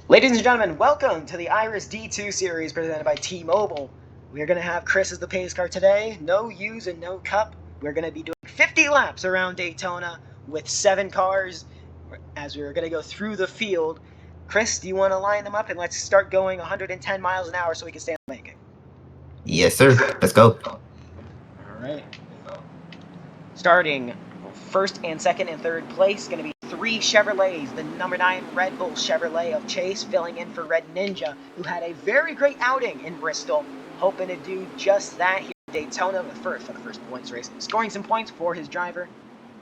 Ladies and gentlemen, welcome to the Iris D2 series presented by T-Mobile. We're going to have Chris as the pace car today. No U's and no cup. We're going to be doing 50 laps around Daytona with 7 cars as we're going to go through the field. Chris, do you want to line them up and let's start going 110 miles an hour so we can stay on the making? Yes, sir. Let's go. All right. Starting first and second and third place, going to be 3 Chevrolets. The number 9 Red Bull Chevrolet of Chase filling in for Red Ninja, who had a very great outing in Bristol, hoping to do just that here at Daytona for the first points race, scoring some points for his driver.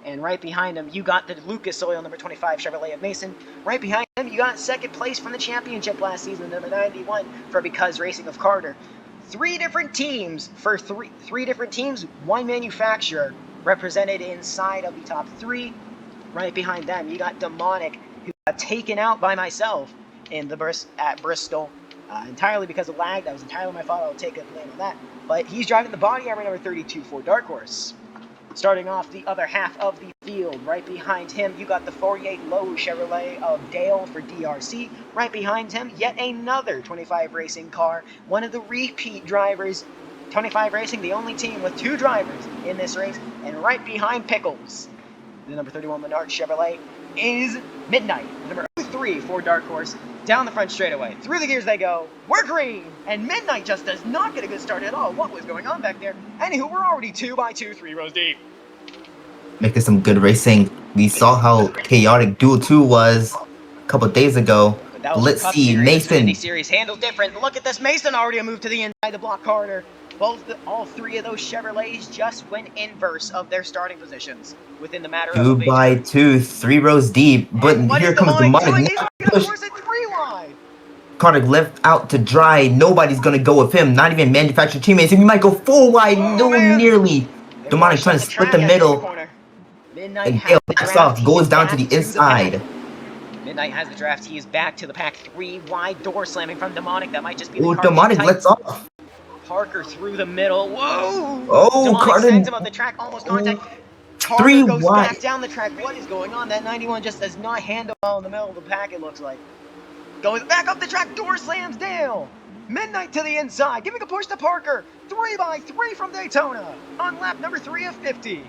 And right behind him, you got the Lucas Oil number 25 Chevrolet of Mason. Right behind him, you got second place from the championship last season, number 91 for Because Racing of Carter. 3 different teams for three different teams, one manufacturer represented inside of the top 3. Right behind them, you got Demonic, who got taken out by myself at Bristol, entirely because of lag. That was entirely my fault. I'll take a blame on that. But he's driving the body armor number 32 for Dark Horse. Starting off the other half of the field, right behind him, you got the 48 Low Chevrolet of Dale for DRC. Right behind him, yet another 25 Racing car, one of the repeat drivers. 25 Racing, the only team with 2 drivers in this race, and right behind Pickles, the number 31 Menard Chevrolet, is Midnight, number 3 for Dark Horse. Down the front straightaway, through the gears they go. We're green, and Midnight just does not get a good start at all. What was going on back there? Anywho, we're already 2 by 2, 3 rows deep. Making some good racing. We saw how chaotic Duel 2 was a couple days ago. Let's see, Mason. Series handles different. Look at this, Mason already moved to the inside the block corner. All 3 of those Chevrolets just went inverse of their starting positions within the matter of 2 by 2, 3 rows deep. But here comes the money. Carter left out to dry. Nobody's gonna go with him. Not even manufacturer teammates. We might go 4 wide. Nearly. Demonic trying to split the middle. And Dale backs off. Goes down to the inside. Midnight has the draft. He is back to the pack. 3 wide door slamming from Demonic. That might just be the Demonic lets off. Parker through the middle. Whoa! Oh, Demonic Carter sends him up the track. Almost contact. Carter 3 goes wide. back down the track. What is going on? That 91 just does not handle well in the middle of the pack, it looks like. Goes back up the track. Door slams Dale. Midnight to the inside. Giving a push to Parker. 3 by 3 from Daytona. On lap number 3 of 50.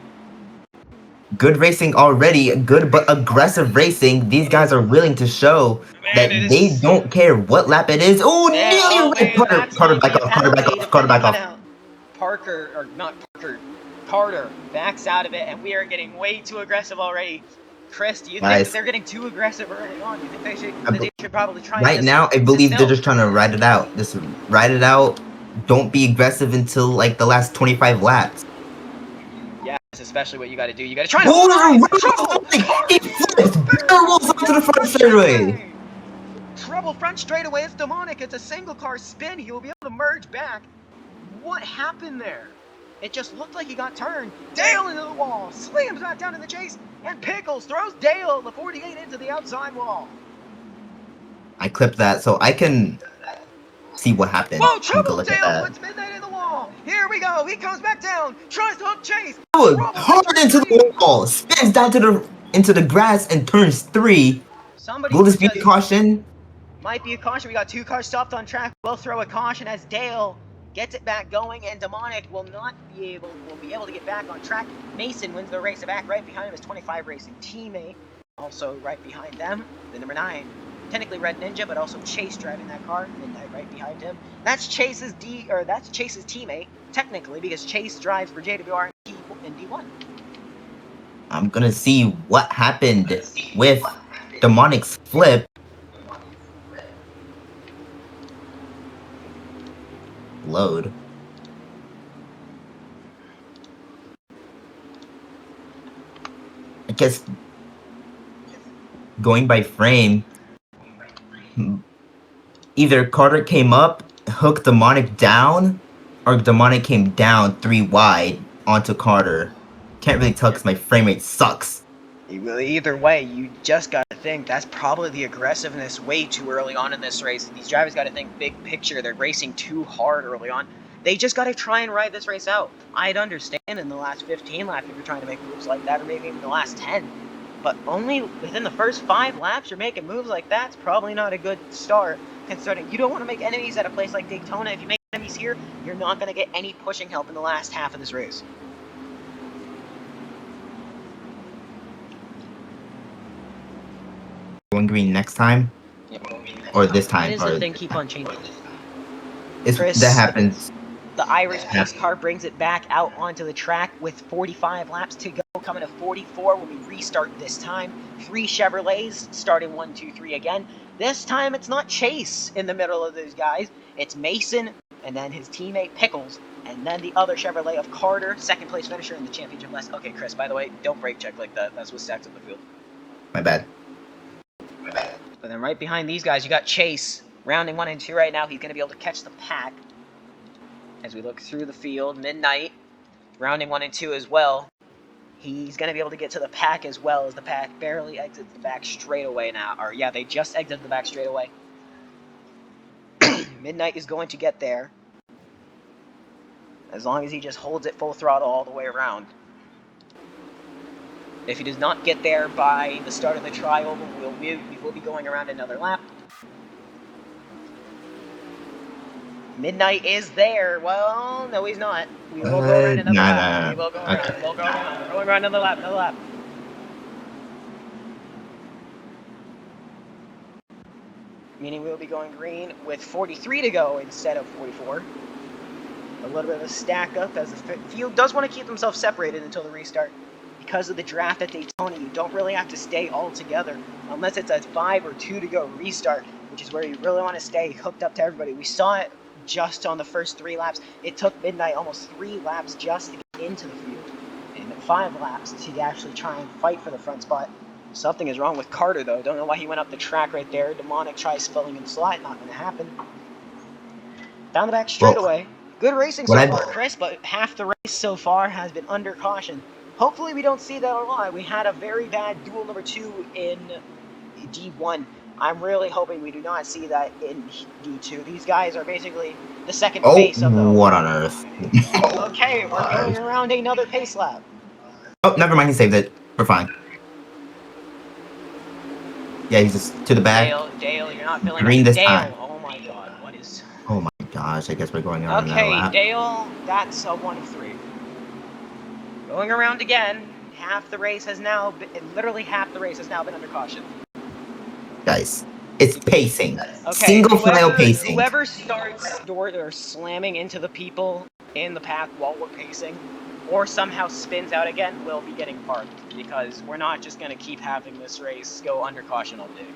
Good racing already, good but aggressive racing. These guys are willing to show that they don't care what lap it is. Oh, nearly Carter back off. Carter backs out of it, and we are getting way too aggressive already. Chris, do you think that they're getting too aggressive early on? Do you think they should probably try right now? I believe they're just trying to ride it out. Just ride it out. Don't be aggressive until like the last 25 laps. Especially what you got to do. You got to try to hold He flips. Rolls onto the front straightaway. Trouble front straightaway. It's Demonic. It's a single car spin. He will be able to merge back. What happened there? It just looked like he got turned. Dale into the wall. Slams back down in the chase. And Pickles throws Dale, the 48, into the outside wall. I clipped that so I can see what happened. Whoa, trouble! Dale puts Midnight in the wall. Here we go. He comes back down. Tries to hook Chase. Hard into the wall. Spins down into the grass and turns 3. Will this be a caution? Might be a caution. We got 2 cars stopped on track. We'll throw a caution as Dale gets it back going, and Demonic will be able to get back on track. Mason wins the race back. Right behind him is 25 Racing teammate. Also right behind them, the number 9. Technically Red Ninja, but also Chase driving that car. Midnight right behind him. That's Chase's teammate, technically, because Chase drives for JWR in D1. I'm gonna see what happened with Demonic's flip. Load. I guess going by frame, either Carter came up, hooked Demonic down, or Demonic came down 3 wide onto Carter. Can't really tell because my frame rate sucks. Either way, you just got to think that's probably the aggressiveness way too early on in this race. These drivers got to think big picture. They're racing too hard early on. They just got to try and ride this race out. I'd understand in the last 15 laps if you're trying to make moves like that, or maybe even the last 10. But only within the first 5 laps you're making moves like that. It's probably not a good start, considering you don't want to make enemies at a place like Daytona. If you make enemies here, you're not going to get any pushing help in the last half of this race. Going green next time? Or this time? Why does the thing keep on changing? Chris, that happens. The Irish pace car brings it back out onto the track with 45 laps to go. Coming to 44 when we restart this time. 3 Chevrolets starting 1, 2, 3 again. This time it's not Chase in the middle of those guys. It's Mason and then his teammate Pickles. And then the other Chevrolet of Carter, second place finisher in the championship list. Okay, Chris, by the way, don't brake check like that. That's what stacks up the field. My bad. But then right behind these guys, you got Chase. Rounding 1 and 2 right now. He's going to be able to catch the pack. As we look through the field, Midnight, rounding 1 and 2 as well. He's going to be able to get to the pack as well, as the pack barely exits the back straightaway now. Or, yeah, they just exited the back straightaway. Midnight is going to get there. As long as he just holds it full throttle all the way around. If he does not get there by the start of the trial, we will be going around another lap. Midnight is there. Well, no, he's not. We will go around another lap. We will go around. Okay. We'll go around. We're going around another lap. Meaning we'll be going green with 43 to go instead of 44. A little bit of a stack up as the field does want to keep themselves separated until the restart. Because of the draft at Daytona, you don't really have to stay all together unless it's a 5 or 2 to go restart, which is where you really want to stay hooked up to everybody. We saw it just on the first 3 laps. It took Midnight almost 3 laps just to get into the field, and 5 laps to actually try and fight for the front spot. Something is wrong with Carter, though. Don't know why he went up the track right there. Demonic tries filling in the slot. Not going to happen. Down the back straightaway. Good racing so far, Chris, but half the race so far has been under caution. Hopefully we don't see that a lot. We had a very bad duel number 2 in D1. I'm really hoping we do not see that in D2. These guys are basically the second pace of the... what on earth? Okay, we're going around another pace lap. Oh, never mind. He saved it. We're fine. Yeah, he's just to the back. Dale, you're not feeling green this time. Oh my god, what is... Oh my gosh, I guess we're going around another lap. Okay, Dale, that's a 1 of 3. Going around again. Half the race has now been... Literally half the race has now been under caution. Guys, it's pacing. Okay, single file pacing. Whoever starts or slamming into the people in the path while we're pacing, or somehow spins out again, will be getting parked, because we're not just going to keep having this race go under caution all day.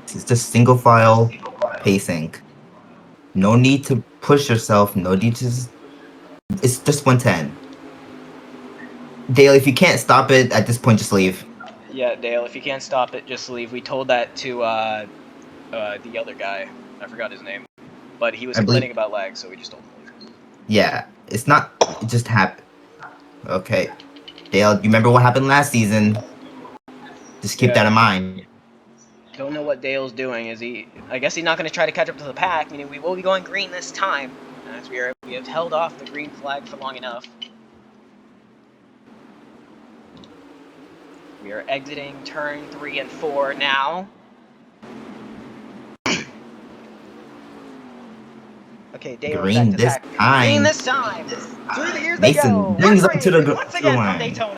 It's just single file pacing. No need to push yourself. No need to... It's just 110. Dale, if you can't stop it at this point, just leave. Yeah, Dale, if you can't stop it, just leave. We told that to the other guy. I forgot his name. But he was complaining about lag, so we just told him to leave. Yeah, it's not... It just happened. Okay. Dale, you remember what happened last season? Just keep that in mind. Don't know what Dale's doing. I guess he's not going to try to catch up to the pack. Meaning we will be going green this time, as we have held off the green flag for long enough. We are exiting turn 3 and 4 now. Okay, Dale green this time. Green this time. Through the years Mason they go. brings up to the once again from Daytona.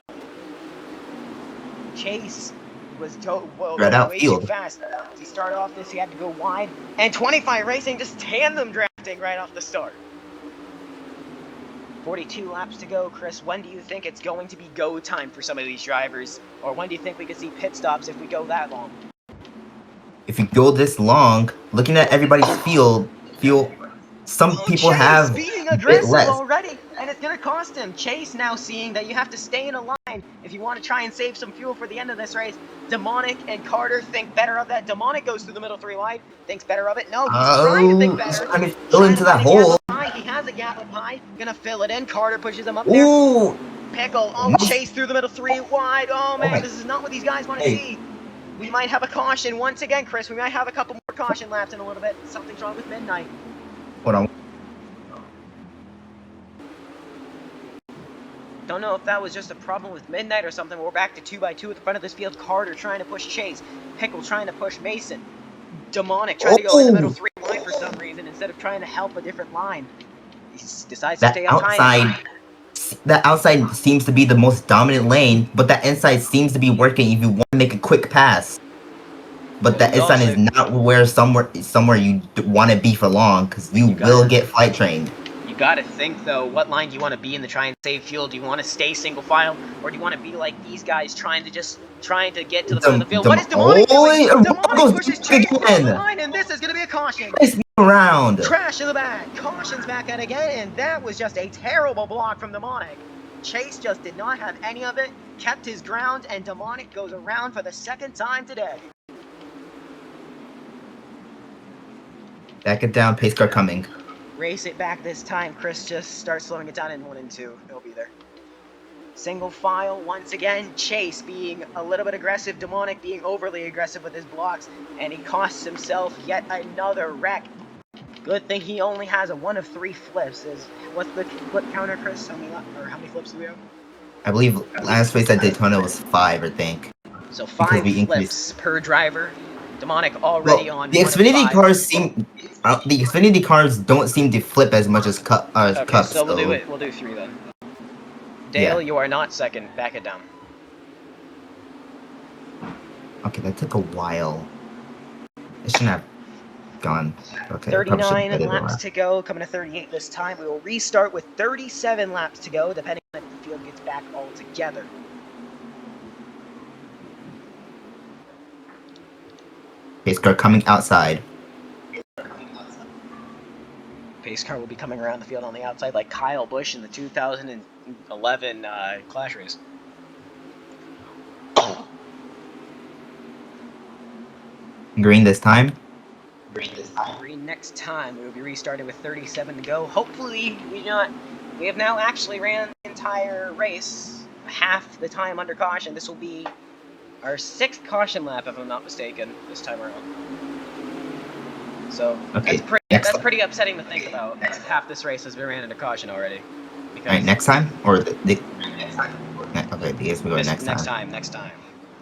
Chase was way too fast. He started off this, he had to go wide, and 25 Racing just tandem drafting right off the start. 42 laps to go, Chris. When do you think it's going to be go time for some of these drivers? Or when do you think we could see pit stops if we go that long? If you go this long, looking at everybody's field, some people have being aggressive already, and it's going to cost him. Chase now seeing that you have to stay in a line if you want to try and save some fuel for the end of this race. Demonic and Carter think better of that. Demonic goes through the middle 3 wide, thinks better of it. No, he's trying to think better. He's trying to fill into that hole. He has a gap up high, gonna fill it in. Carter pushes him up there. Ooh! Pickle, Chase through the middle 3 wide. Oh man, this is not what these guys want to see. We might have a caution once again, Chris. We might have a couple more caution laps in a little bit. Something's wrong with Midnight. Hold on. Don't know if that was just a problem with Midnight or something. We're back to 2x2 at the front of this field. Carter trying to push Chase. Pickle trying to push Mason. Demonic trying to go in the middle 3 wide for some reason instead of trying to help a different line. He decides to That stay up outside, that outside seems to be the most dominant lane, but that inside seems to be working if you want to make a quick pass. But Well, that inside is not where somewhere you want to be for long, because you will get flight trained. You gotta think though, what line do you want to be in to try and save fuel? Do you want to stay single file, or do you want to be like these guys trying to get to the front of the field? What is Demonic doing? Demonic pushes Chase off the line, and this is gonna be a caution. Around. Crash in the back. Caution's back out again, and that was just a terrible block from Demonic. Chase just did not have any of it, kept his ground, and Demonic goes around for the second time today. Back it down, pace car coming. Race it back this time. Chris just starts slowing it down in 1 and 2. He'll be there. Single file once again. Chase being a little bit aggressive. Demonic being overly aggressive with his blocks. And he costs himself yet another wreck. Good thing he only has a 1 of 3 flips. What's the flip counter, Chris? How many flips do we have? I believe last race at Daytona was 5, I think. So 5 flips per driver. Demonic already on the Xfinity cars seem. The Xfinity cars don't seem to flip as much as Cups. So we'll do 3 then. Dale, you are not second. Back it down. Okay, that took a while. It shouldn't have gone. Okay, 39 laps to go. Coming to 38 this time. We will restart with 37 laps to go, depending on if the field gets back all together. Pace car coming outside. Pace car will be coming around the field on the outside like Kyle Busch in the 2011 Clash race. Green this time. Green next time. We will be restarting with 37 to go. Hopefully, we have now actually ran the entire race half the time under caution. This will be our 6th caution lap, if I'm not mistaken, this time around. So that's pretty upsetting to think about. Half this race has been ran into caution already. Alright, next time? Or okay, I guess we go next time. Next time.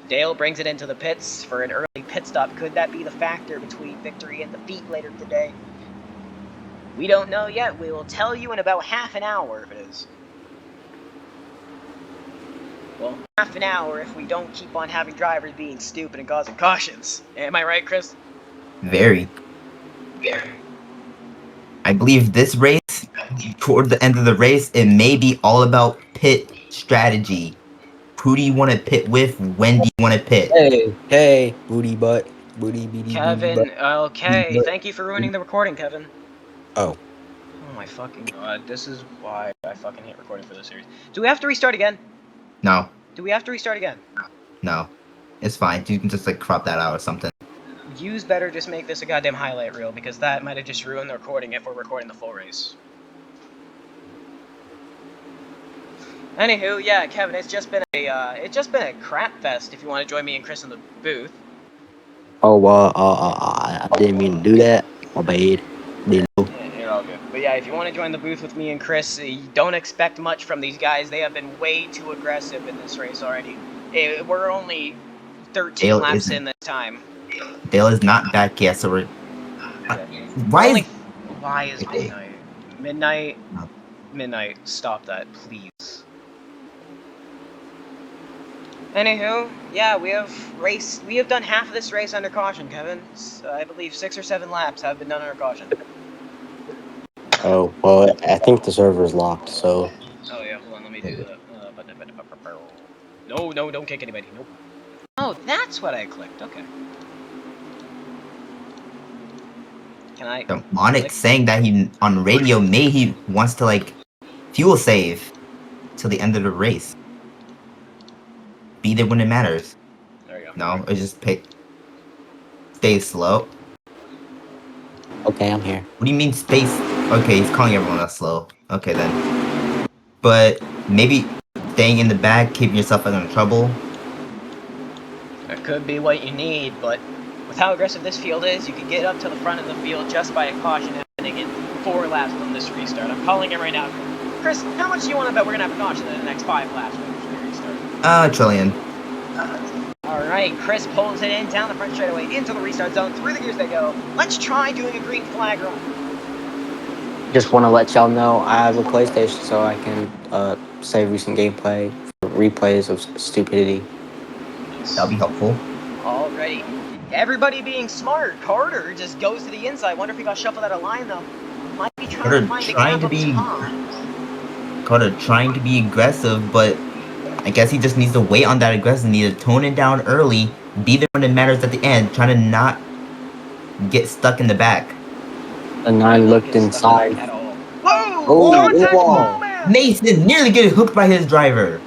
Dale brings it into the pits for an early pit stop. Could that be the factor between victory and defeat later today? We don't know yet. We will tell you in about half an hour if it is. Well, half an hour if we don't keep on having drivers being stupid and causing cautions. Am I right, Chris? Very. I believe this race, toward the end of the race, it may be all about pit strategy. Who do you want to pit with? When do you want to pit? Hey, booty butt. Booty. Kevin, okay. Thank you for ruining the recording, Kevin. Oh. Oh my fucking god. This is why I fucking hate recording for this series. Do we have to restart again? No. Do we have to restart again? No. It's fine. You can just like crop that out or something. Yous better just make this a goddamn highlight reel, because that might have just ruined the recording if we're recording the full race. Anywho, yeah, Kevin, it's just been a crap fest. If you want to join me and Chris in the booth. Oh, I didn't mean to do that. My bad. Didn't know. Yeah, you're all good. But yeah, if you want to join the booth with me and Chris, you don't expect much from these guys. They have been way too aggressive in this race already. We're only 13 laps in this time. Dale is not back yet, so we're. Why is Midnight? Midnight, stop that, please. Anywho, yeah, we have done half of this race under caution, Kevin. I believe 6 or 7 laps have been done under caution. Oh, well, I think the server is locked, so. Oh yeah, hold on, let me do that. No, don't kick anybody. Nope. Oh, that's what I clicked. Okay. Can I? Demonic saying that he on radio he wants to like fuel save till the end of the race. Be there when it matters. There you go. No, it's just stay slow. Okay, I'm here. What do you mean space? Okay, he's calling everyone else slow. Okay then. But maybe staying in the back, keeping yourself out of trouble. That could be what you need, but with how aggressive this field is, you could get up to the front of the field just by a caution happening in 4 laps on this restart. I'm calling it right now. Chris, how much do you want to bet we're gonna have a caution in the next 5 laps before we restart? Trillion. Alright, Chris pulls it in down the front straightaway into the restart zone. Through the gears they go. Let's try doing a green flag run. Just want to let y'all know I have a PlayStation so I can save recent gameplay for replays of stupidity. That'll be helpful. Alrighty. Everybody being smart. Carter just goes to the inside. Wonder if he got shuffled out of line though. Might be trying to find the gap up top. Carter trying to be aggressive, but I guess he just needs to wait on that aggressive. Need to tone it down early. Be there when it matters at the end. Trying to not get stuck in the back. The 9 looked inside. Whoa! Oh, Contact whoa. moment! Mason nearly getting hooked by his driver.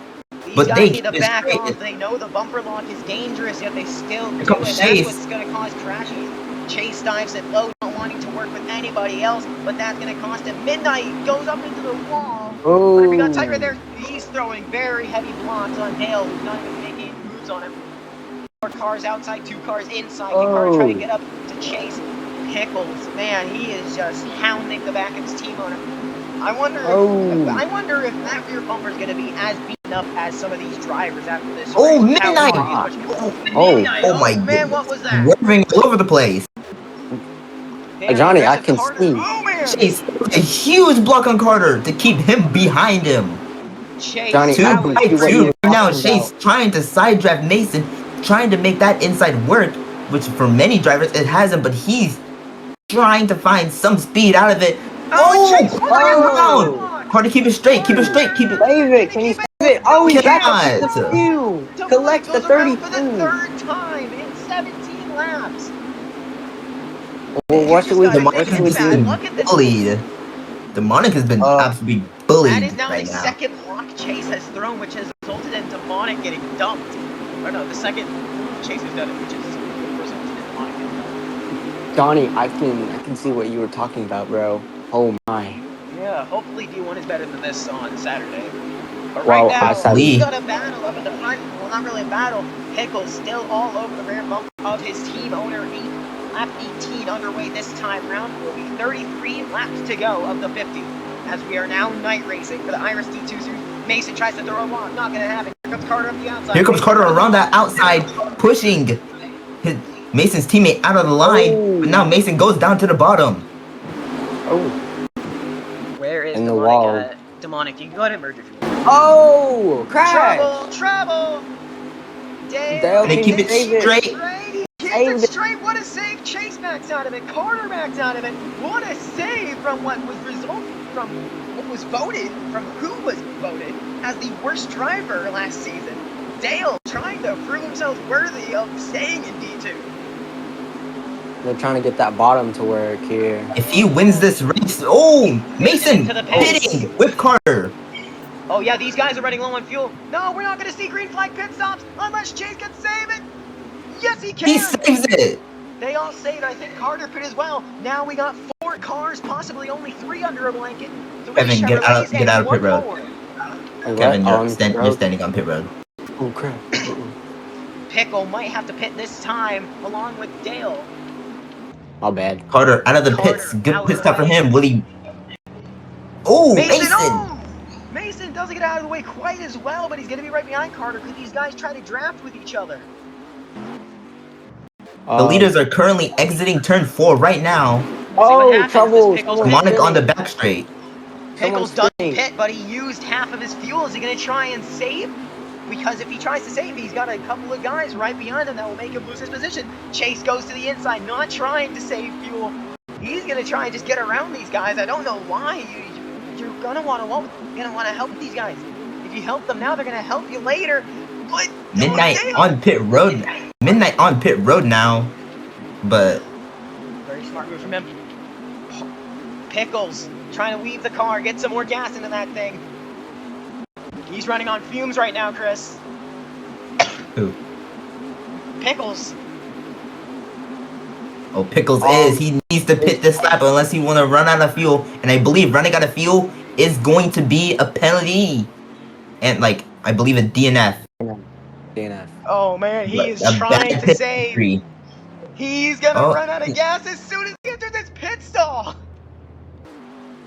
These But guys they need to back off. They know the bumper lock is dangerous, yet they still do it. That's what's going to cause crashes. Chase dives it low, not wanting to work with anybody else, but that's going to cost him. Midnight goes up into the wall. Oh. But if he got tight right there, he's throwing very heavy blocks on Dale, who's not even making moves on him. 4 cars outside, 2 cars inside. Oh. Carter trying to get up to Chase. Pickles, man, he is just hounding the back of his team owner. I wonder if that rear bumper is going to be as beaten up as some of these drivers after this. Oh, Midnight! Oh my man, what was that? Swerving all over the place. Johnny, I can see. Oh, man. Chase, a huge block on Carter to keep him behind him. Chase, Johnny, 2 I by 2 right now. talking Chase trying to side draft Mason, trying to make that inside work, which for many drivers it hasn't, but he's trying to find some speed out of it. Chase, Carter, keep it straight, keep it straight, keep it. Save it. Can you save it? Oh, he back up Cannot. the few. Collects the goes around 30. for the 3rd time in 17 laps. Well, what should we do? Demonic has been bullied. Demonic has been absolutely bullied That is now right the now. 2nd block Chase has thrown, which has resulted in Demonic getting dumped. Or no, the 2nd Chase has done it, which has resulted in Demonic getting dumped. Johnny, I can see what you were talking about, bro. Oh my. Yeah, hopefully D1 is better than this on Saturday. But Well, right now, I we got a battle up at the front. Well, not really a battle. Pickles still all over the rear bumper of his team owner. Lap 18 underway this time round. Will be 33 laps to go of the 50. As we are now night racing for the Iris D2 series. Mason tries to throw a walk. Not going to happen. Here comes Carter up the outside. Here comes Carter around that outside, pushing Mason's teammate out of the line. But now Mason goes down to the bottom. Oh. Where is In the Demonic wall. at? Demonic, you can go ahead and merge if you want. Oh, crash! Trouble! Dale, They keep it straight. He keeps it straight. What a save! Chase backs out of it. Carter backs out of it. What a save from what was voted as the worst driver last season. Dale trying to prove himself worthy of staying in D2. They're trying to get that bottom to work here. If he wins this race, Mason pitting with Carter. Oh yeah, these guys are running low on fuel. No, we're not going to see green flag pit stops unless Chase can save it. Yes, he can. He saves it. They all saved. I think Carter pit as well. Now we got 4 cars, possibly only 3 under a blanket. Kevin, get out of pit road. Kevin, you're standing on pit road. Oh crap! Pickle might have to pit this time, along with Dale. My bad. Carter out of the pits. Good pit stop for him. Will he? Oh, Mason! Mason doesn't get out of the way quite as well, but he's going to be right behind Carter because these guys try to draft with each other. The leaders are currently exiting turn 4 right now. Oh, trouble! Demonic on the back straight. Pickles doesn't pit, but he used half of his fuel. Is he going to try and save? Because if he tries to save, he's got a couple of guys right behind him that will make him lose his position. Chase goes to the inside, not trying to save fuel. He's going to try and just get around these guys. I don't know why. You're going to want to help these guys. If you help them now, they're going to help you later. But Midnight on pit road. Midnight on pit road now. But very smart move from him. Pickles trying to weave the car, get some more gas into that thing. He's running on fumes right now, Chris. who? Pickles. Oh, Pickles he needs to pit this lap unless he want to run out of fuel. And I believe running out of fuel is going to be a penalty. And I believe a DNF. DNF. Oh man, he is trying to save. He's gonna run out of gas as soon as he enters this pit stall.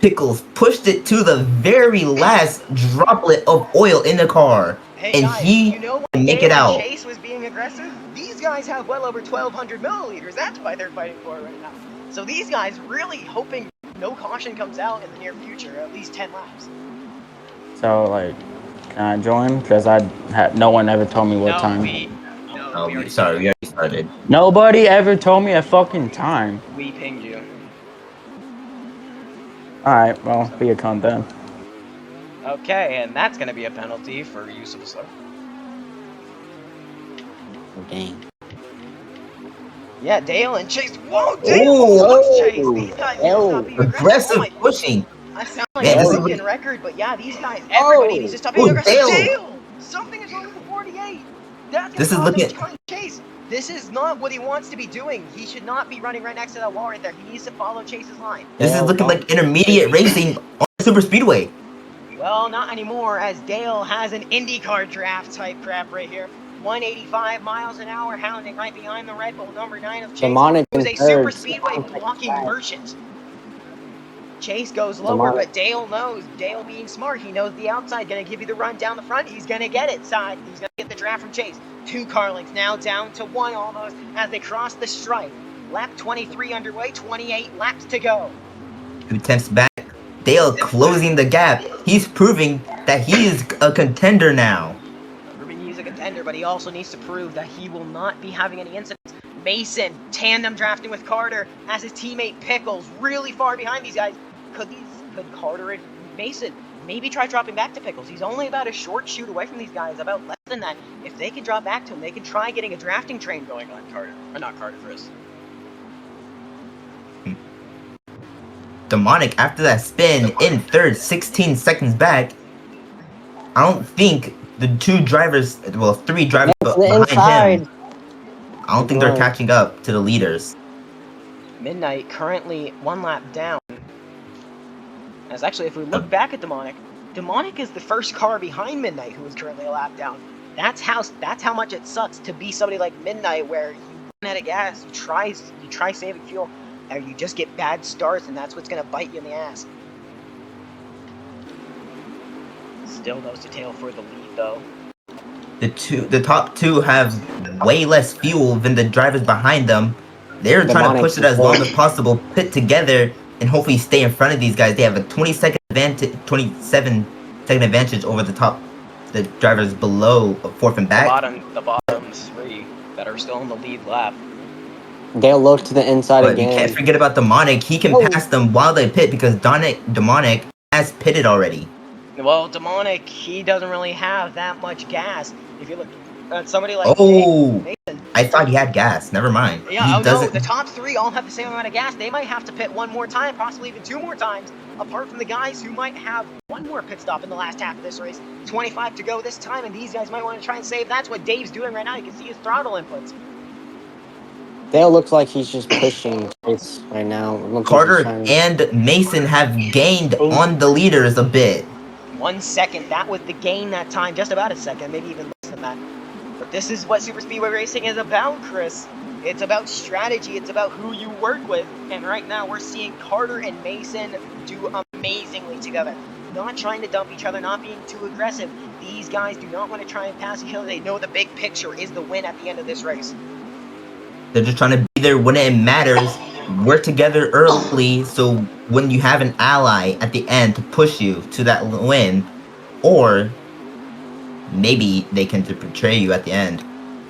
Pickles pushed it to the very last droplet of oil in the car, Hey and guys, he you know why can make it Dale and out. Chase was being aggressive? These guys have well over 1,200 milliliters. That's why they're fighting for it right now. So these guys really hoping no caution comes out in the near future, at least 10 laps. So, like, can I join? Because no one ever told me what time. We already Sorry, we started. already started. Nobody ever told me a fucking time. We pinged you. Alright, well, be a cunt then. Okay, and that's going to be a penalty for use of a slur. Oh, dang. Yeah, Dale and Chase. Whoa, Dale loves Chase. These guys need to stop being aggressive. Oh Aggressive my, pushing. I sound like Man, a this is broken record, but yeah, these guys, everybody needs to stop being aggressive. Dale! Something is wrong with the 48. That's going to cause him to try and chase. This is not what he wants to be doing. He should not be running right next to that wall right there. He needs to follow Chase's line. This is looking like intermediate racing on super speedway. Well, not anymore, as Dale has an IndyCar draft type crap right here. 185 miles an hour, hounding right behind the Red Bull number 9 of Chase, who's a super speedway blocking merchant. Chase goes lower, but Dale knows. Dale being smart, he knows the outside, gonna give you the run down the front. He's gonna get it, side. He's gonna get the draft from Chase. 2 car lengths now down to 1 almost as they cross the stripe. Lap 23 underway, 28 laps to go. 2 tenths back. Dale closing the gap. He's proving that he is a contender now. Proving he's a contender, but he also needs to prove that he will not be having any incidents. Mason tandem drafting with Carter as his teammate Pickles really far behind these guys. Could Carter and Mason maybe try dropping back to Pickles? He's only about a short shoot away from these guys, about less than that. If they can drop back to him, they can try getting a drafting train going on Carter. Or not Carter, Chris. Demonic after that spin in third, 16 seconds back. I don't think the 3 drivers behind him, I don't think they're catching up to the leaders. Midnight currently 1 lap down. As actually, if we look back at Demonic is the first car behind Midnight who is currently a lap down. That's how much it sucks to be somebody like Midnight, where you run out of gas, you try saving fuel, and you just get bad starts, and that's what's gonna bite you in the ass. Still nose to tail for the lead though. The top 2 have way less fuel than the drivers behind them. They're trying to push it as long as possible, pit together, and hopefully stay in front of these guys. They have a 27 second advantage over the drivers below 4th and back. The bottom 3 that are still in the lead lap. Dale look to the inside again. You can't forget about Demonic. He can pass them while they pit because Demonic has pitted already. Well, Demonic, he doesn't really have that much gas. If you look at somebody like Mason. I thought he had gas. Never mind. Yeah, no, the top 3 all have the same amount of gas. They might have to pit 1 more time, possibly even 2 more times, apart from the guys who might have 1 more pit stop in the last half of this race. 25 to go this time, and these guys might want to try and save. That's what Dave's doing right now. You can see his throttle inputs. Dale looks like he's just pushing Chase right now. Carter and Mason have gained on the leaders a bit. 1 second. That was the gain that time. Just about a second, maybe even less than that. But this is what super speedway racing is about, Chris. It's about strategy. It's about who you work with. And right now we're seeing Carter and Mason do amazingly together. Not trying to dump each other, not being too aggressive. These guys do not want to try and pass each other. They know the big picture is the win at the end of this race. They're just trying to be there when it matters. Work together early, so when you have an ally at the end to push you to that win, or maybe they can betray you at the end.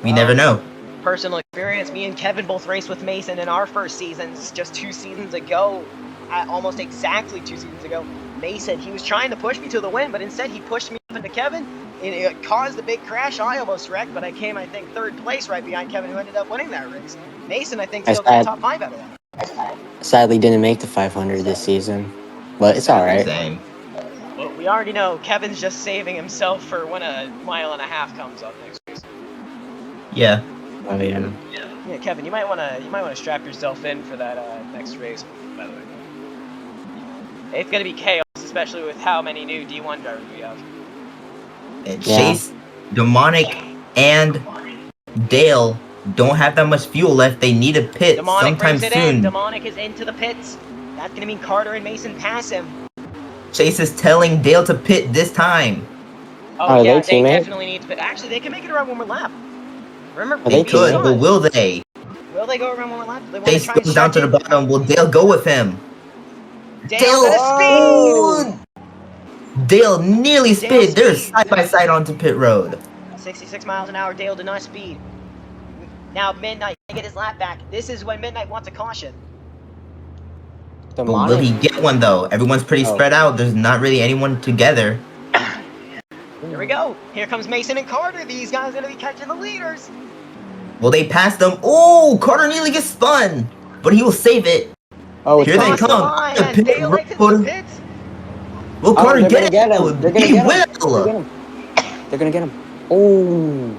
We never know. Personal experience, me and Kevin both raced with Mason in our first seasons, just 2 seasons ago, almost exactly 2 seasons ago. Mason, he was trying to push me to the win, but instead he pushed me up into Kevin, and it caused a big crash. I almost wrecked, but I came, I think, 3rd place right behind Kevin, who ended up winning that race. Mason, I think, still got top 5 out of that. Sadly didn't make the 500 this season, but it's alright. Well, we already know Kevin's just saving himself for when a 1.5 miles comes up next race. Yeah. Oh yeah. Yeah, Kevin, you might wanna strap yourself in for that next race. By the way, it's gonna be chaos, especially with how many new D1 drivers we have. And Chase, Demonic, and Dale don't have that much fuel left. They need a pit sometime soon. Demonic is into the pits. That's gonna mean Carter and Mason pass him. Chase is telling Dale to pit this time. Oh, Are yeah, they they teammates? definitely need to pit. Actually, they can make it around one more lap. Remember, Are they we Could, saw but it. will they? Will they go around one more lap? Do they want to Chase try and goes down stretch to the it? bottom. Will Dale go with him? Dale's Dale. gonna speed! Oh! Dale nearly Dale sped. They're speeds. side by side onto pit road. 66 miles an hour, Dale did not speed. Now Midnight can get his lap back. This is when Midnight wants a caution. But will Demonic. he get one though? Everyone's pretty Oh. spread out. There's not really anyone together. Here we go. Here comes Mason and Carter. These guys are gonna be catching the leaders. Will they pass them? Oh, Carter nearly gets spun, but he will save it. Oh, They it's Here they cross the fine. come. line The as pit Dale exits the road. pits. Will Oh, Carter they're gonna get get it? him. They're gonna He get him. They're will. gonna get him. They're gonna get him. Oh.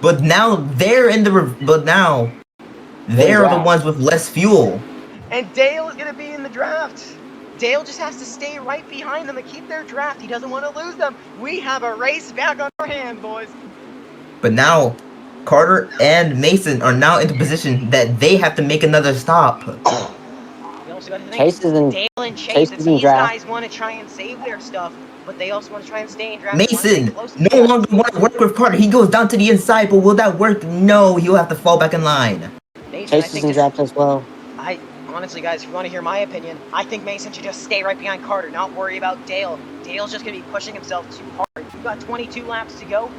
But now they're in the. But now they're the draft. ones with less fuel. And Dale is gonna be in the draft. Dale just has to stay right behind them and keep their draft. He doesn't want to lose them. We have a race back on our hands, boys. But now Carter and Mason are now in the position that they have to make another stop. You also got to think, Chase is in. Dale and Chase, Chase it's is in these draft. guys want to try and save their stuff, but they also want to try and stay in draft. Mason Close to no these longer want to work with Carter. He goes down to the inside, but will that work? No, he'll have to fall back in line. Mason, I Chase is think in just, draft as well. I honestly, guys, if you want to hear my opinion, I think Mason should just stay right behind Carter, not worry about Dale. Dale's just gonna be pushing himself too hard. You've got 22 laps to go.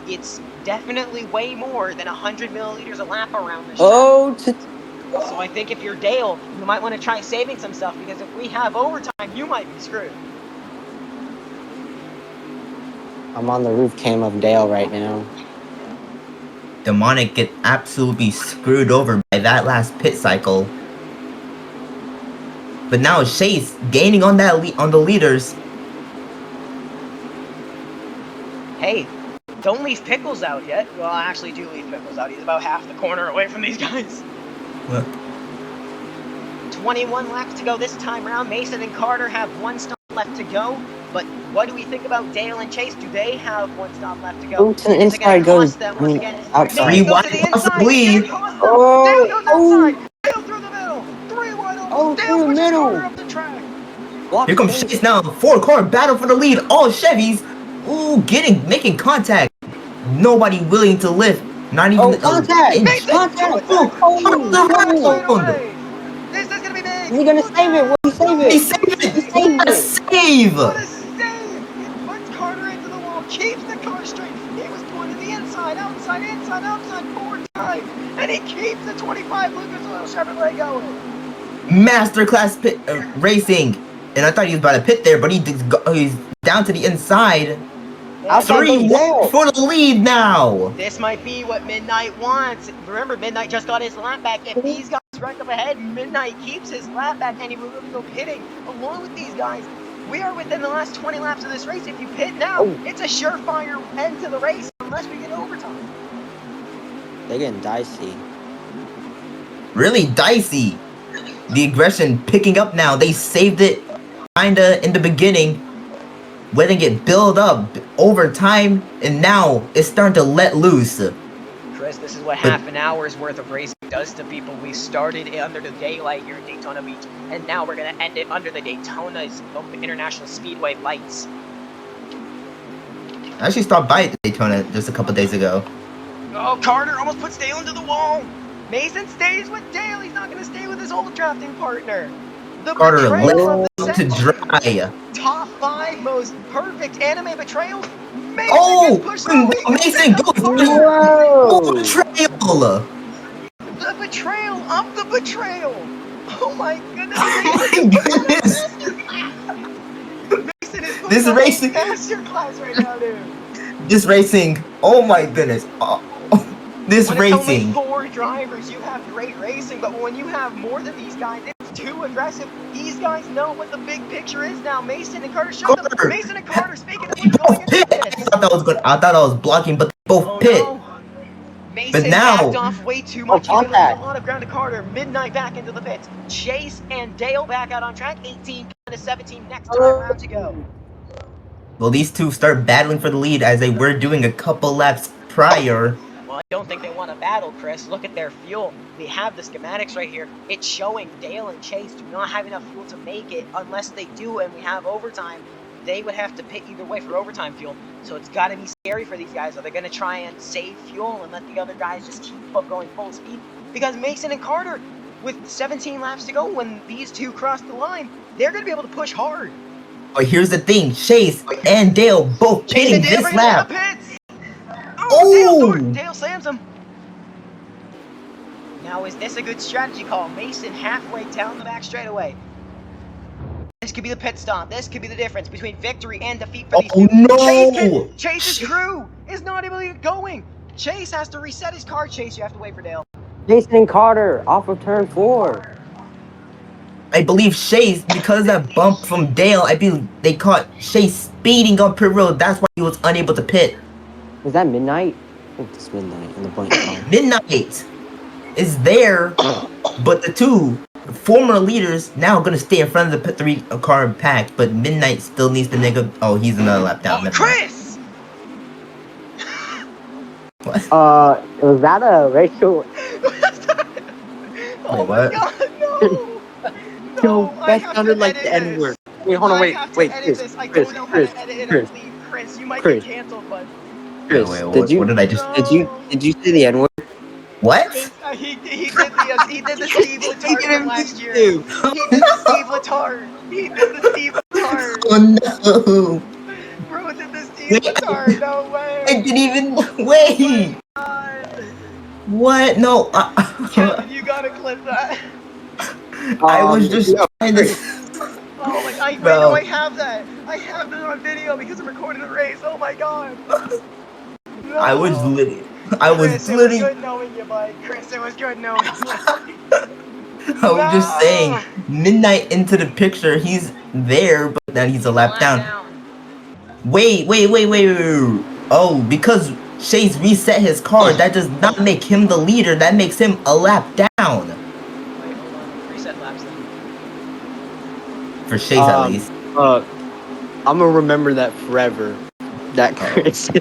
It's definitely way more than 100 milliliters a lap around this track. Oh, So I think if you're Dale, you might want to try saving some stuff, because if we have overtime, you might be screwed. I'm on the roof cam of Dale right now. Demonic get absolutely screwed over by that last pit cycle. But now Chase gaining on that on the leaders. Hey, don't leave Pickles out yet. Well, I actually do leave Pickles out. He's about half the corner away from these guys. Look, 21 laps to go this time around. Mason and Carter have one stop left to go. But what do we think about Dale and Chase? Do they have one stop left to go? Oh, to the Is it gonna inside cost goes. them I once mean, again? outside. Mason goes to wide the inside. possibly. It's gonna cost them. Oh, Dale goes oh. outside. Dale through the middle. 3 wide open. Oh, Dale through the pushes middle. Carter up the track. Block here comes Chase. Chase now. 4-car battle for the lead. All Chevys. Ooh, making contact. Nobody willing to lift. Not even Oh, contact. inch. Mason, Contact. Oh, Oh, straight round. away. This is gonna be big. is he gonna save it? Will he save He it? saved He it. saved What a it. save. What a save! He puts Carter into the wall, keeps the car straight. He was going to the inside, outside, inside, outside 4 times, and he keeps the 25 Lucas Oil Chevrolet going. Masterclass pit racing. And I thought he was about to pit there, but he's down to the inside. Outside goes 3-1 Dale. for the lead now. This might be what Midnight wants. Remember, Midnight just got his lap back. If these guys rack up ahead, Midnight keeps his lap back, and he will really go pitting along with these guys. We are within the last 20 laps of this race. If you pit now, it's a surefire end to the race unless we get overtime. They're getting dicey. Really dicey. The aggression picking up now. They saved it kinda in the beginning, letting it build up over time, and now it's starting to let loose. Chris, this is what half an hour's worth of racing does to people. We started under the daylight here at Daytona Beach, and now we're going to end it under the Daytona's International Speedway lights. I actually stopped by Daytona just a couple days ago. Oh, Carter almost puts Dale into the wall. Mason stays with Dale. He's not going to stay with his old drafting partner. The Carter betrayal of the left to century. dry. Top 5 most perfect anime betrayals. Mason Oh, gets pushed away. Mason goes Whoa. betrayal. The betrayal of the betrayal. Oh my goodness. Oh my goodness. Mason is This putting racing- on a masterclass right now, dude. This racing. Oh my goodness. This When it's only racing. 4 drivers, you have great racing, but when you have more than these guys, it's too aggressive. These guys know what the big picture is now. Mason and Carter show them. Carter. Mason and Carter, speaking of They what's going both into pit. this. I thought I was blocking, but they both Oh pit. no. Mason But now- backed off way too much. Oh, He's gonna lose contact. a lot of ground to Carter. Midnight back into the pits. Chase and Dale back out on track. 18 to 17 next time round to go. Well, these two start battling for the lead as they were doing a couple laps prior. Well, Well, I don't think they want to battle, Chris. Look at their fuel. We have the schematics right here. It's showing Dale and Chase do not have enough fuel to make it unless they do, and we have overtime. They would have to pit either way for overtime fuel. So it's got to be scary for these guys. Are they going to try and save fuel and let the other guys just keep going full speed? Because Mason and Carter, with 17 laps to go, when these two cross the line, they're going to be able to push hard. But here's the thing, Chase and Dale both pitting this lap. Oh! Dale slams him. Now, is this a good strategy call? Mason halfway down the back straightaway. This could be the pit stop. This could be the difference between victory and defeat for these two. No! Chase's crew is not able to get going. Chase has to reset his car. Chase, you have to wait for Dale. Jason and Carter off of turn 4. I believe Chase, because of that bump from Dale, I believe they caught Chase speeding on pit road. That's why he was unable to pit. Is that Midnight? I think it's Midnight in the blank car. Midnight is there, but the two former leaders now gonna stay in front of the pit 3 car pack, but Midnight still needs to nigga. Oh, he's another lap down. Chris! What? Was that a racial? Oh what? My God, no! No, that sounded like the N-word. Wait, hold on, wait, Chris, I don't know how to edit it. Chris, Chris, you might Chris. get canceled, bud. Chris, Wait, what did I just? Did you say the N-word? What? He did the Steve Letard from last year. He did the Steve Letard. He did the Steve Letard. Oh no! Bro did the Steve Letard. No way. I didn't even wait. Oh my God. What? No. Kevin, you gotta clip that. I was just trying to. Oh my God! Wait, no, I have that. I have that on video because I'm recording the race. Oh my God. No. I was literally. Chris, it was good knowing you, bud. Chris, it was good knowing you. I was just saying, Midnight into the picture. He's there, but then he's a lap down. Wait. Oh, because Chase reset his car, that does not make him the leader. That makes him a lap down. Wait, hold on. Reset laps then. For Chase, at least. I'm gonna remember that forever. That Chris.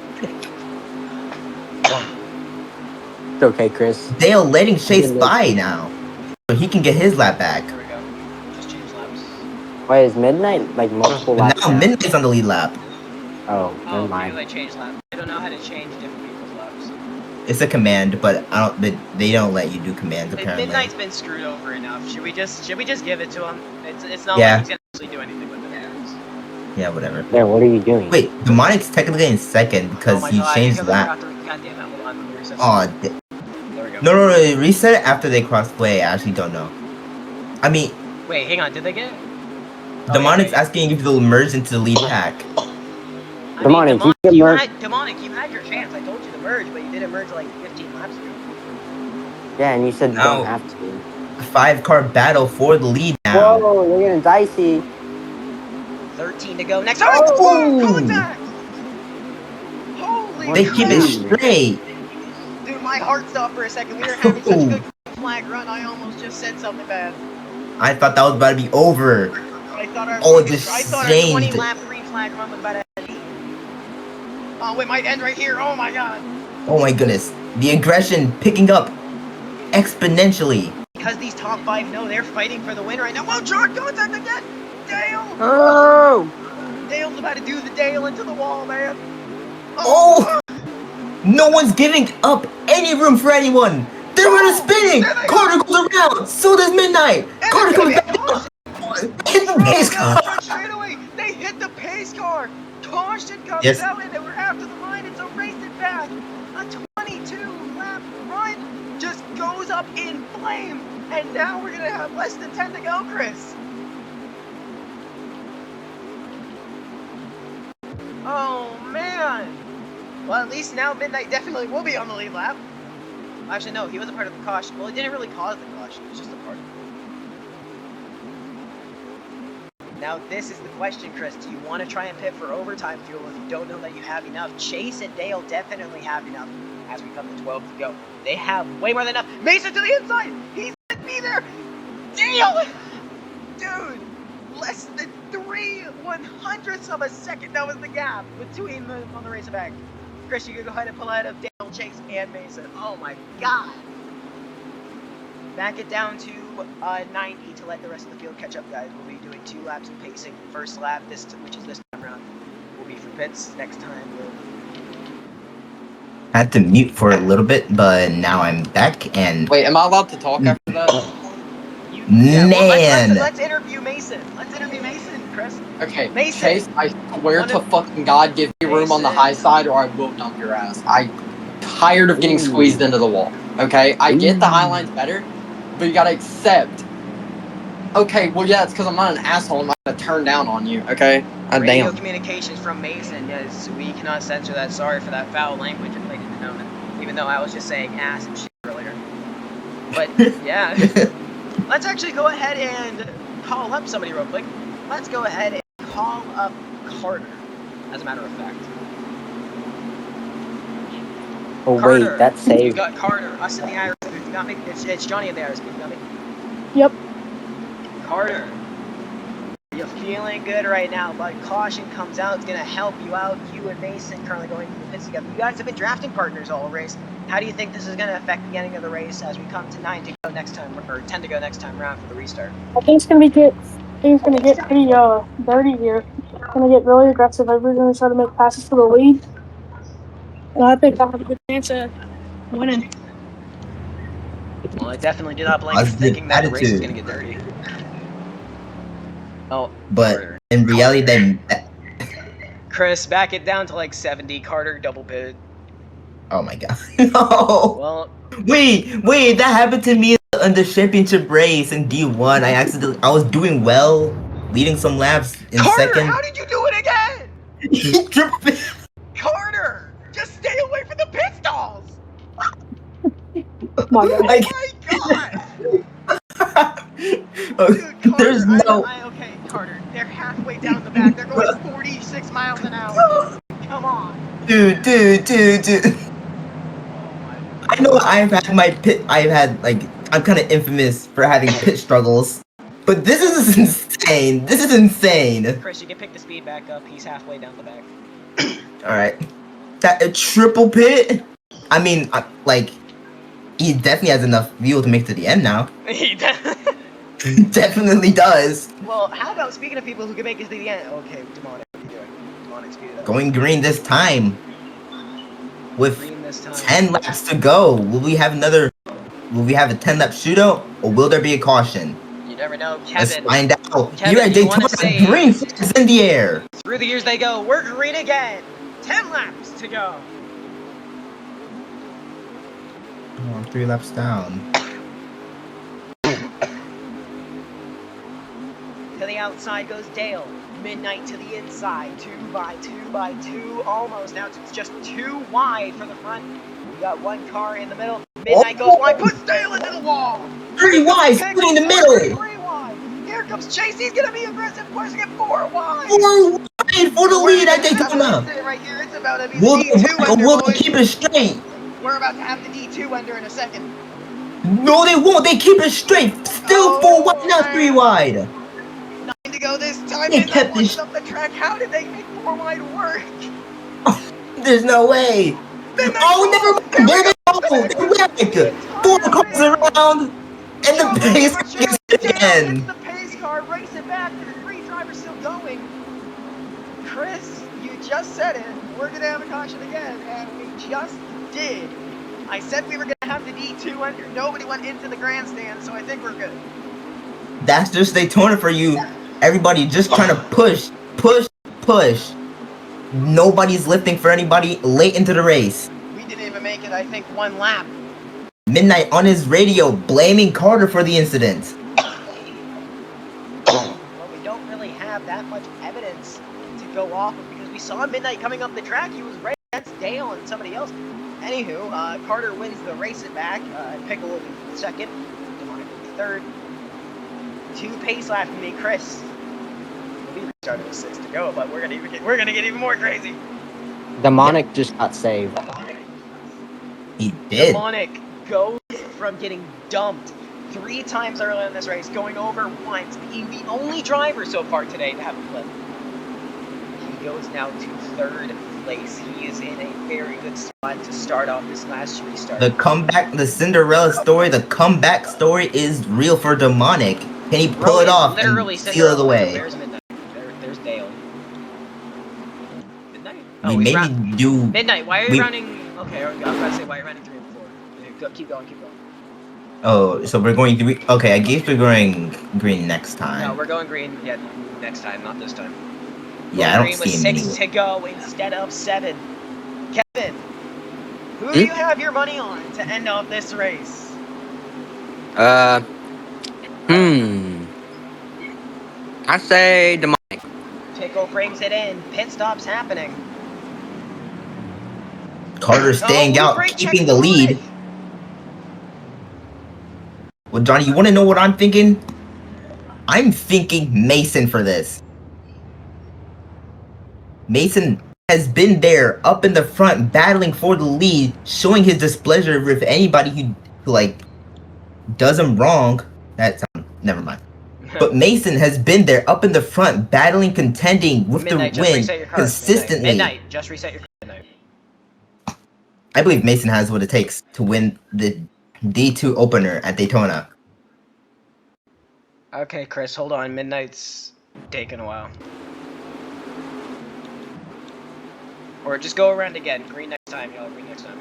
It's okay, Chris. Dale letting Chase by now, so he can get his lap back. There we go. Just change laps. Wait, is Midnight like multiple laps? Now Midnight's on the lead lap. Oh, never Maybe mind. they change laps. I don't know how to change different people's laps. It's a command, but I don't. But they don't let you do commands apparently. Midnight's been screwed over enough. Should we just give it to him? It's not Yeah. like he's gonna actually do anything with it. Yeah, whatever. Yeah, what are you doing? Wait, Demonic's technically in second because he changed lap. God damn it! Hold on. Reset. Oh, There we go. no, reset it after they cross play. I actually don't know. I mean, Wait, hang on. Did they get it? Demonic's asking if they'll merge into the lead pack. Demonic, Demonic, you had your chance. I told you to merge, but you didn't merge like 15 laps ago. Yeah, and you said No. don't have to. 5-car battle for the lead now. Whoa, you're getting dicey. 13 to go. Next. Oh! Contact! Holy They keep it straight. Dude, my heart stopped for a second. We were having such a good flag run. I almost just said something bad. I thought that was about to be over. I thought our Oh, it our just 20-lap green flag run was about to end. Oh, it might end right here. Oh my God. Oh my goodness. The aggression picking up exponentially. Because these top 5 know they're fighting for the win right now. Whoa, John, contact again! Dale! Oh! Dale's about to do the Dale into the wall, man. Oh! No one's giving up any room for anyone. They're really spinning. Carter goes around. So does Midnight. Carter comes back down. Hit the pace car. They hit the pace car. Caution comes Yes. out, and they were after the line. It's a race it back. A 22-lap run just goes up in flame, and now we're gonna have less than 10 to go, Chris. Oh man. Well, at least now Midnight definitely will be on the lead lap. Actually, no, he was a part of the caution. Well, it didn't really cause the caution. It was just a part of it. Now, this is the question, Chris. Do you want to try and pit for overtime fuel if you don't know that you have enough? Chase and Dale definitely have enough as we come to 12 to go. They have way more than enough. Mason to the inside. He's with me there. Dale! Dude, less than 3/100ths of a second. That was the gap between them on the raceback. Chris, you can go ahead and pull ahead of Dale, Chase, and Mason. Oh my God. Back it down to 90 to let the rest of the field catch up, guys. We'll be doing 2 laps of pacing. First lap, which is this time around, will be for pits. Next time, we'll... I had to mute for a little bit, but now I'm back and... Wait, am I allowed to talk after that? Yeah, well, Man! let's interview Mason. Let's interview Mason, Chris. Okay, Mason. Chase, I swear to fucking God, give me room on the high side or I will dump your ass. I'm tired of getting squeezed into the wall, okay? I get the high line's better, but you gotta accept. Okay, well, yeah, it's because I'm not an asshole. I'm not gonna turn down on you, okay? Radio Damn. communications from Mason, yes, we cannot censor that. Sorry for that foul language related to Noman, even though I was just saying ass and shit earlier. But, yeah. Let's actually go ahead and call up somebody real quick. Let's go ahead and call up Carter, as a matter of fact. Oh, Carter. wait, that's saved. You got Carter, us in the Irish booth. You got me? It's Johnny in the Irish booth. You got me? Yep. Carter. You're feeling good right now, but caution comes out. It's going to help you out. You and Mason currently going through the pits together. You guys have been drafting partners all race. How do you think this is going to affect the ending of the race as we come to 9 to go next time, or 10 to go next time round for the restart? I think it's gonna get pretty dirty here. It's gonna get really aggressive. Everybody's gonna try to make passes for the lead. And I think I have a good chance at winning. Well, I definitely did not blame you for thinking that the race is going to get dirty. Oh, but Carter. in reality, they... Chris, back it down to like 70. Carter double pit. Oh my God. No! Well... Wait, that happened to me on the championship race in D1. I was doing well, leading some laps in Carter, second. how did you do it again? Carter, just stay away from the pit stalls. My God. Oh my God. Dude, Carter, there's no... okay, Carter, they're halfway down the back. They're going 46 miles an hour. Come on. Dude. I know I'm kind of infamous for having pit struggles, but this is insane. Chris, you can pick the speed back up. He's halfway down the back. Alright. That a triple pit? I mean, he definitely has enough fuel to make it to the end now. He Definitely does. Well, how about, speaking of people who can make it to the end? Okay, Demonic, what are you doing? Demonic, speed it up. Going green this time. With Green this time. 10 laps to go. Will we have a 10-lap shootout, or will there be a caution? You never know, Kevin. Let's find out. Kevin, Here at Daytona, green flags in the air. Through the years they go. We're green again. 10 laps to go. Oh, 3 laps down. To the outside goes Dale. Midnight to the inside. 2 by 2 by 2. Almost. Now it's just 2 wide for the front. We got 1 car in the middle. Midnight goes wide. Puts Dale into the wall. 3 wide. 3 in the middle. 3 wide. Here comes Chase. He's going to be aggressive. Pushing it 4 wide. 4 wide for the lead at Daytona. Right here. It's about to be Will D2 they keep it straight? We're about to have the D2 under in a second. No, they won't. They keep it straight. Still 4 wide, not 3 wide. 9 to go this time. They kept this up the track. How did they make 4 wide work? There's no way. Oh, never mind. There they go. They wreck. 4 cars around, and the pace gets again. The pace car, race it back. There's 3 drivers still going. Chris, you just said it. We're gonna have a caution again, and we just did. I said we were gonna have the D2 under. Nobody went into the grandstand, so I think we're good. That's just Daytona for you. Everybody just trying to push. Nobody's lifting for anybody late into the race. We didn't even make it, I think, 1 lap. Midnight on his radio blaming Carter for the incident. Well, we don't really have that much evidence to go off of because we saw Midnight coming up the track. He was right against Dale and somebody else. Anywho, Carter wins the race it back. Pickle will be second. Demonic will be third. 2 pace laps from me, Chris. We restarted with 6 to go, but we're gonna get even more crazy. Demonic just got saved. He did. Demonic goes from getting dumped 3 times early in this race, going over once, being the only driver so far today to have a flip. He goes now to 3rd place. He is in a very good spot to start off this last restart. The comeback, the Cinderella story, the comeback story is real for Demonic. Can he pull it off and steal it away? There's Midnight. There's Dale. Midnight? We maybe do... Midnight, why are you running... Okay, I was about to say, why are you running 3 and 4? Keep going. Oh, so we're going 3... Okay, I guess we're going green next time. No, we're going green, yeah, next time, not this time. Yeah, I don't see him green with 6 to go instead of 7. Kevin, who do you have your money on to end off this race? I say Demonic. Pickle brings it in. Pit stop's happening. Carter staying out, keeping the lead. Well, Johnny, you want to know what I'm thinking? I'm thinking Mason for this. Mason has been there, up in the front, battling for the lead, showing his displeasure with anybody who like, does him wrong. That's never mind. But Mason has been there, up in the front, battling, contending with the win consistently. Midnight, just reset your car. Midnight. I believe Mason has what it takes to win the D2 opener at Daytona. Okay, Chris, hold on. Midnight's taking a while. Or just go around again. Green next time, y'all. Green next time.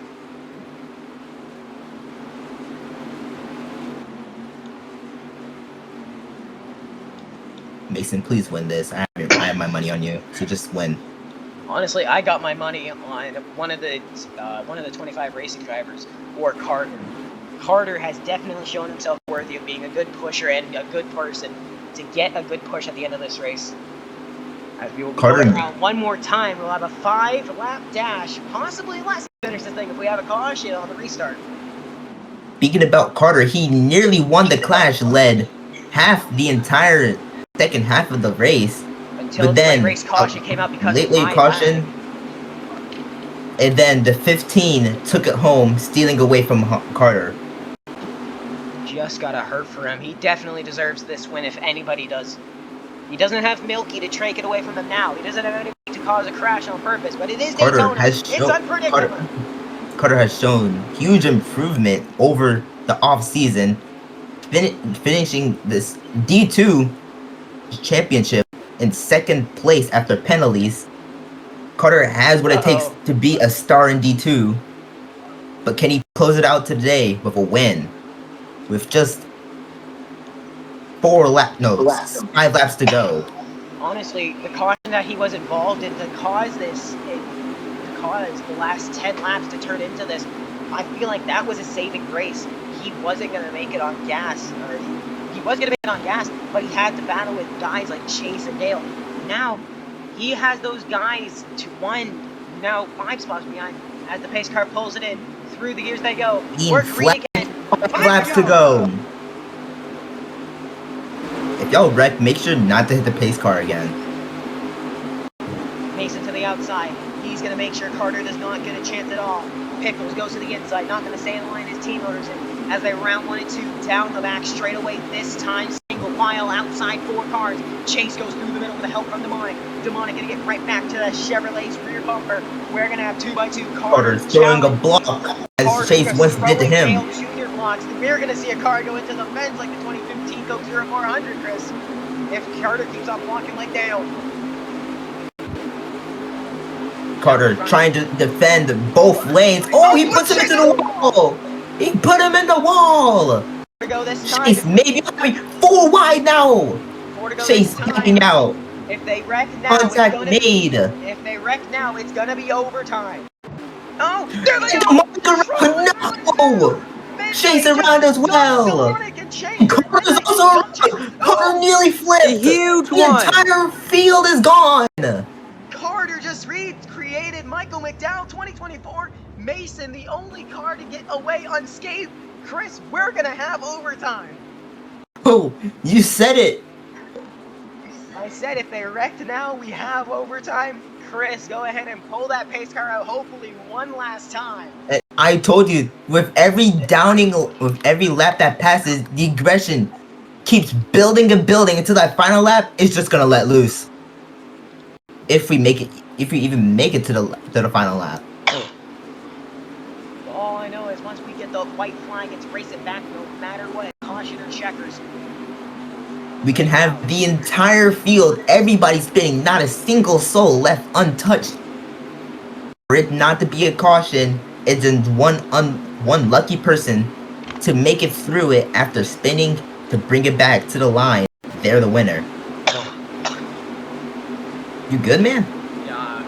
Mason, please win this. I have my money on you, so just win. Honestly, I got my money on one of the 25 racing drivers, or Carter. Carter has definitely shown himself worthy of being a good pusher and a good person to get a good push at the end of this race. As we will be going around one more time, we'll have a 5-lap dash, possibly less to finish this thing if we have a caution on the restart. Speaking about Carter, he nearly won the clash, led half the entire second half of the race. Until but then race caution came out because late caution, and then the 15 took it home, stealing away from Carter. Just gotta hurt for him. He definitely deserves this win if anybody does. He doesn't have Milky to trank it away from him now. He doesn't have anybody to cause a crash on purpose, but it is Daytona. It's unpredictable. Carter has shown huge improvement over the off-season, finishing this D2 championship in 2nd place after penalties. Carter has what it takes to be a star in D2, but can he close it out today with a win? With just 5 laps to go. Honestly, the caution that he was involved in to cause the last 10 laps to turn into this, I feel like that was a saving grace. He wasn't going to make it on gas, or he was going to make it on gas, but he had to battle with guys like Chase and Dale. Now, he has those guys to now 5 spots behind as the pace car pulls it in. Through the gears they go. We're green again. 5 laps to go. If y'all wreck, make sure not to hit the pace car again. Mason to the outside. He's going to make sure Carter does not get a chance at all. Pickles goes to the inside, not going to stay in line his team owners in as they round 1 and 2 down the back straightaway. This time, single file outside 4 cars. Chase goes through the middle with the help from Demonic. Demonic going to get right back to the Chevrolet's rear bumper. We're going to have 2x2 Carter throwing a block as Chase once did to him. Junior blocks. We're going to see a car go into the fence like the 2015 Coke 0400, Chris. If Carter keeps on blocking like Dale. Carter trying to defend both lanes. Oh, he puts him into the wall. He put him in the wall. Chase maybe 4 wide now. Chase backing out. If they wreck now, contact made. If they wreck now, it's gonna be overtime. Oh, there they go! No! Chase around as well. Carter's also Carter nearly flipped. A huge one. The entire field is gone. Carter just recreated Michael McDowell 2024. Mason, the only car to get away unscathed. Chris, we're gonna have overtime. Oh, you said it. I said if they wrecked now, we have overtime. Chris, go ahead and pull that pace car out, hopefully one last time. I told you, with every lap that passes, the aggression keeps building and building until that final lap is just gonna let loose. if we even make it to the final lap. All I know is once we get the white flag, it's race it back no matter what, caution or checkers. We can have the entire field, everybody spinning, not a single soul left untouched. For it not to be a caution, it's just one lucky person to make it through it after spinning to bring it back to the line. They're the winner. You good, man? Yeah.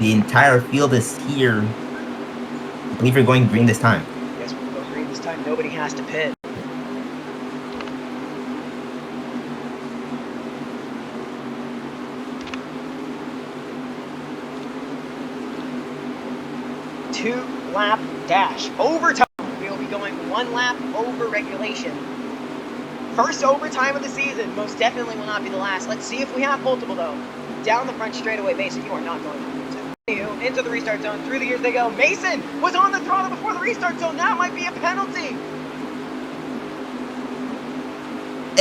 The entire field is here. I believe you're going green this time. Guess we'll go green this time. Nobody has to pit. Two-lap dash. Overtime. We'll be going 1 lap over regulation. First overtime of the season. Most definitely will not be the last. Let's see if we have multiple, though. Down the front straightaway, Mason, you are not going to into the restart zone. Through the gears they go. Mason was on the throttle before the restart zone. That might be a penalty.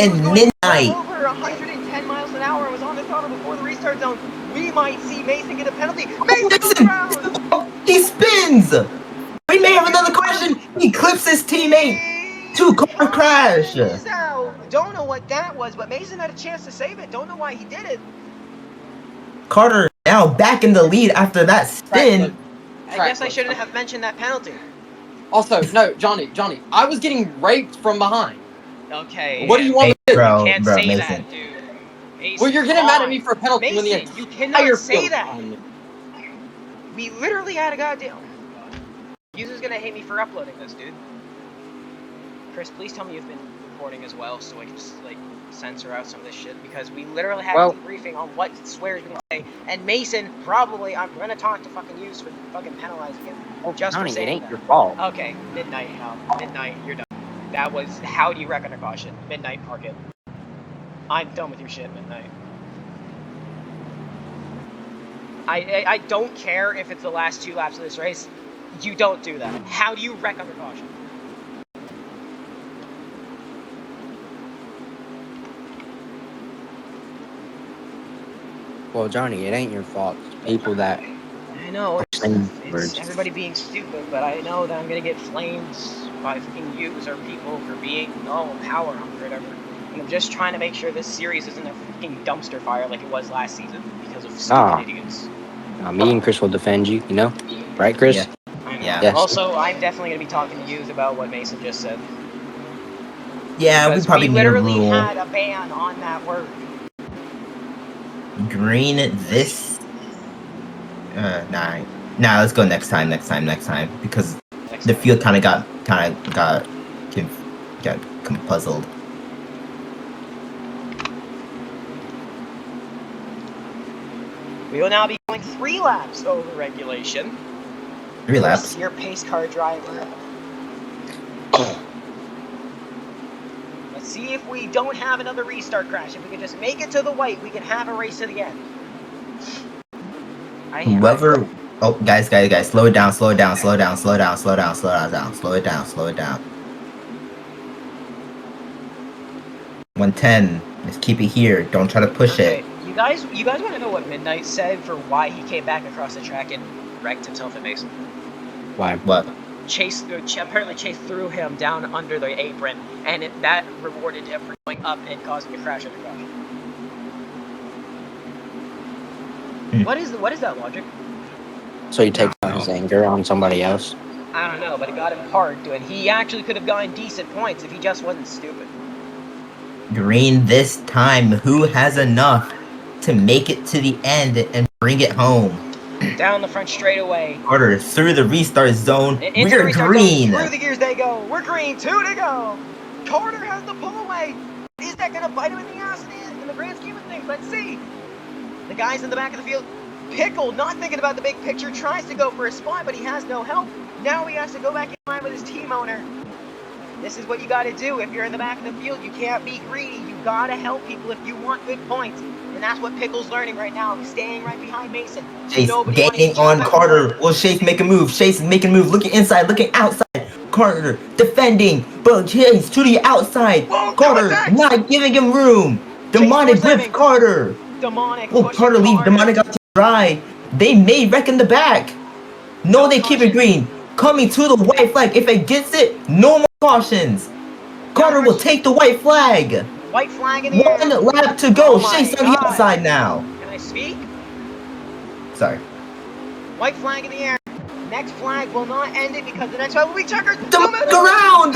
And Midnight. Over 110 miles an hour and was on the throttle before the restart zone. We might see Mason get a penalty. Mason around. He spins. We may have another question. He clips his teammate. 2-car crash. Don't know what that was, but Mason had a chance to save it. Don't know why he did it. Carter now back in the lead after that spin. I guess I shouldn't have mentioned that penalty. Also, no, Johnny, I was getting raped from behind. Okay. What do you want me to do? Bro, You can't bro, say Mason. that, dude. Mason, Well, you're getting mad at me for a penalty when the Mason, you cannot entire say field that. on me. We literally had a goddamn... User's gonna hate me for uploading this, dude. Chris, please tell me you've been recording as well, so I can just, like, censor out some of this shit, because we literally had a debriefing on what swears we can say, and Mason, probably, I'm gonna talk to fucking use for fucking penalizing him. Just Johnny, for saying it ain't that. your fault. Okay, Midnight, Midnight, you're done. That was, how do you reckon a caution? Midnight, park it. I'm done with your shit, Midnight. I don't care if it's the last 2 laps of this race. You don't do that. How do you wreck under caution? Well, Johnny, it ain't your fault. People that I know, words. it's everybody being stupid, but I know that I'm gonna get flamed by fucking yous or people for being, power hungry or whatever. And I'm just trying to make sure this series isn't a fucking dumpster fire like it was last season because of stupid idiots. Me and Chris will defend you, you know? Right, Chris? Yeah. I know. Yeah. Yes. Also, I'm definitely gonna be talking to yous about what Mason just said. Yeah, because we probably need a literally rule. had a ban on that word. Green this. Nah, let's go next time. Because the field kind of got puzzled. We will now be going 3 laps over regulation. 3 laps. Your pace car driver. Let's see if we don't have another restart crash. If we can just make it to the white, we can have a race to the end. Whoever. Oh, guys, slow it down. 110. Let's keep it here. Don't try to push it. You guys want to know what Midnight said for why he came back across the track and wrecked himself at Mason? Why? What? Apparently Chase threw him down under the apron, and that rewarded him for going up and causing a crash under caution. What is that logic? So you take out his anger on somebody else? I don't know, but it got him hard, and he actually could have gotten decent points if he just wasn't stupid. Green this time. Who has enough to make it to the end and bring it home? Down the front straightaway. Carter through the restart zone. We're green. Through the gears they go. We're green. 2 to go. Carter has the pull away. Is that going to bite him in the ass in the grand scheme of things? Let's see. The guys in the back of the field. Pickle, not thinking about the big picture, tries to go for a spot, but he has no help. Now he has to go back in line with his team owner. This is what you got to do if you're in the back of the field. You can't be greedy. You got to help people if you want good points. And that's what Pickle's learning right now. He's staying right behind Mason. Chase gaining on Carter. Will Chase make a move? Chase is making a move. Looking inside, looking outside. Carter defending, but Chase to the outside. Carter not giving him room. Demonic grips Carter. Demonic Oh, Carter leaves Demonic out to dry. They may wreck in the back. No, they keep it green. Coming to the white flag. If it gets it, no more cautions. Carter will take the white flag. White flag in the air. 1 lap to go. Chase on the outside now. Can I speak? Sorry. White flag in the air. Next flag will not end it because the next one will be checkers. Demonic around.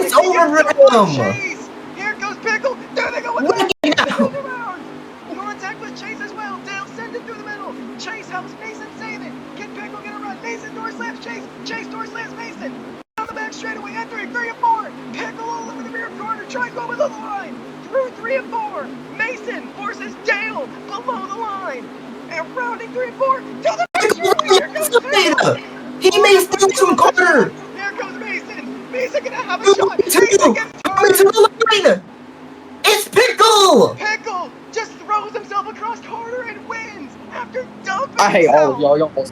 It's over for him. Here goes Pickle. There they go with that. Contact with Chase as well. Dale sends it through the middle. Chase helps Mason save it. Can Pickle get a run? Mason door slams Chase. Chase door slams Mason. Down the back straightaway, entering 3 and 4. Pickle all over the rear corner. Tries to go below the line. Through 3 and 4. Mason forces Dale below the line. And rounding 3 and 4. To the back straightaway. Here goes Pickle. He may steal from Carter. Here goes Mason. Mason gonna have a shot. Mason gets coming to the line. It's Pickle. Pickle just throws himself across Carter and wins after dumping I hate all of y'all. Y'all.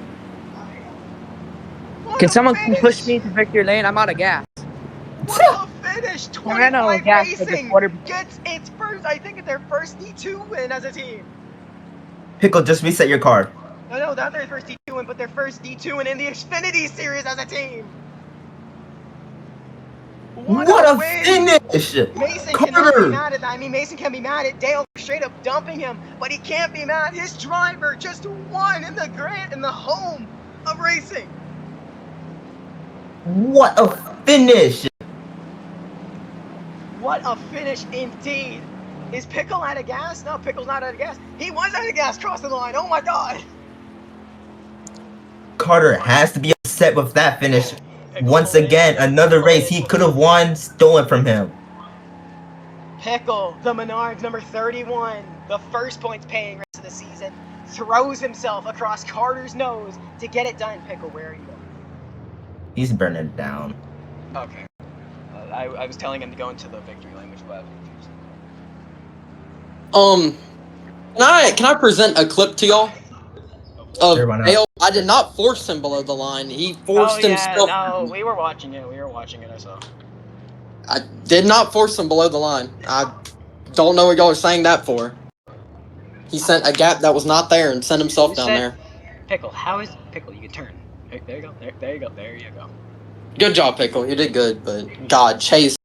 Can someone push me to victory lane? I'm out of gas. What a finish! 25 gas for the Racing quarter. gets its first, I think, their first D2 win as a team. Pickle, just reset your card. No, not their first D2 win, but their first D2 win in the Xfinity Series as a team. What a finish! Mason Carter. cannot be mad at that. I mean, Mason can be mad at Dale straight up dumping him, but he can't be mad. His driver just won in the home of racing. What a finish! What a finish indeed. Is Pickle out of gas? No, Pickle's not out of gas. He was out of gas crossing the line. Oh my god. Carter has to be upset with that finish. Once again, another race he could have won, stolen from him. Pickle, the Menards number 31, the first points paying race of the season, throws himself across Carter's nose to get it done. Pickle, where are you going? He's burning it down. Okay. I was telling him to go into the victory lane, which is why I was confused. Can I present a clip to y'all? Of Sure, why not? Dale, I did not force him below the line. He forced himself. No, we were watching it. I saw. I did not force him below the line. I don't know what y'all are saying that for. He sent a gap that was not there and sent himself down there. Pickle, how is Pickle? You can turn. There you go. There you go. There you go. Good job, Pickle. You did good, but God, Chase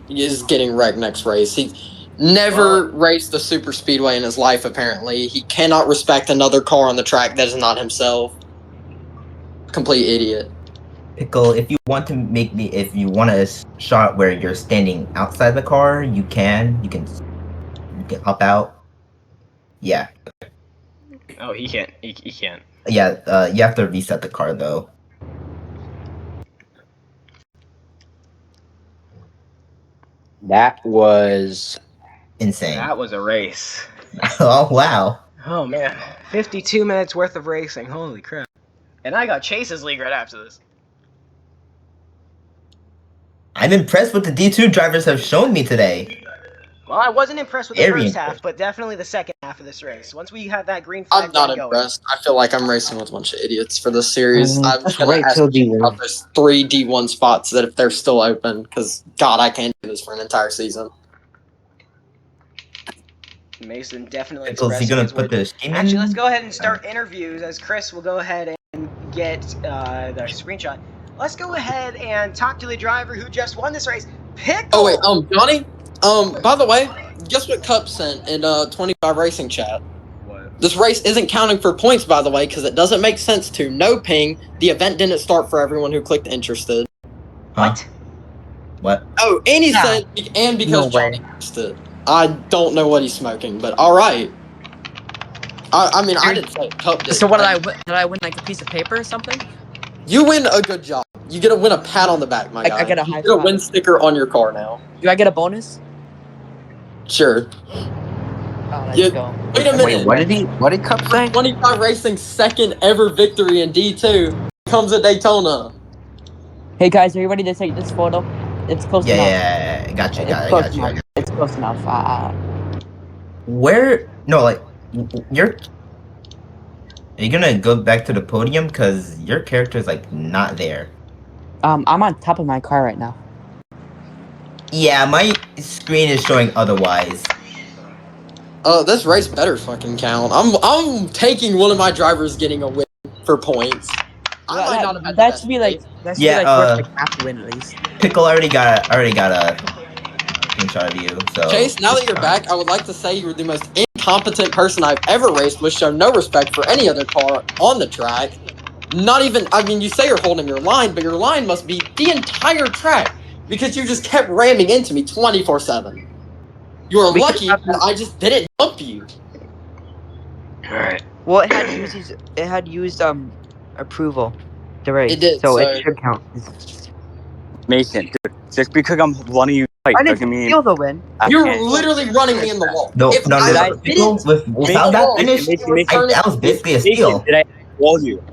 is getting wrecked next race. He never raced the super speedway in his life, apparently. He cannot respect another car on the track that is not himself. Complete idiot. Pickle, if you want a shot where you're standing outside the car, you can hop out. Yeah. Oh, he can't. He can't. Yeah, you have to reset the car though. That was Insane. That was a race. Oh wow. Oh man, 52 minutes worth of racing. Holy crap! And I got Chase's league right after this. I'm impressed with the D2 drivers have shown me today. Well, I wasn't impressed with the Very first half, impressed. but definitely the second half of this race. Once we have that green flag I'm not going. impressed. I feel like I'm racing with a bunch of idiots for this series. I'm just gonna wait ask till you D1. about those 3 D1 spots that if they're still open, because God, I can't do this for an entire season. Mason definitely Pickle, is he expressing gonna his put words. the scheme in? Actually, let's go ahead and start interviews as Chris will go ahead and get the screenshot. Let's go ahead and talk to the driver who just won this race, Pickle. Oh wait, Johnny. By the way, guess what Cup sent in 25 Racing chat? What? This race isn't counting for points, by the way, because it doesn't make sense to no ping. The event didn't start for everyone who clicked interested. What? What? Oh, and he Nah. said, and because No way. Johnny missed it. I don't know what he's smoking, but all right. I mean, I didn't say Cup did. So what did I win? Did I win like a piece of paper or something? You win a good job. You get to win a pat on the back, my guy. I get a You high get a five. win sticker on your car now. Do I get a bonus? Sure. Oh, let's Yeah. go. Wait a minute. What did Cup say? 25 Racing's second ever victory in D2 comes at Daytona. Hey guys, are you ready to take this photo? It's close enough. Yeah, got you. It's close enough. It's close enough. Where? No, like you're. Are you gonna go back to the podium? Because your character's like not there. I'm on top of my car right now. Yeah, my screen is showing otherwise. This race better fucking count. I'm taking one of my drivers getting a win for points. I might not have had the That best should be like race. worth like half the win at least. Pickle already got a screenshot of you. So Chase, now that you're back, I would like to say you were the most incompetent person I've ever raced with. Show no respect for any other car on the track. Not even, I mean, you say you're holding your line, but your line must be the entire track because you just kept ramming into me 24/7. You were Because lucky that I just didn't bump you. well, it had used approval to race, It did, so it so should count. Mason, dude, just because I'm letting you fight I didn't doesn't mean steal the win. I you're can't. literally running me in the wall. no, If no, no, I no. I- Pickle didn't without come that off, finish, you were turning that was basically a Mason, steal. did I call you?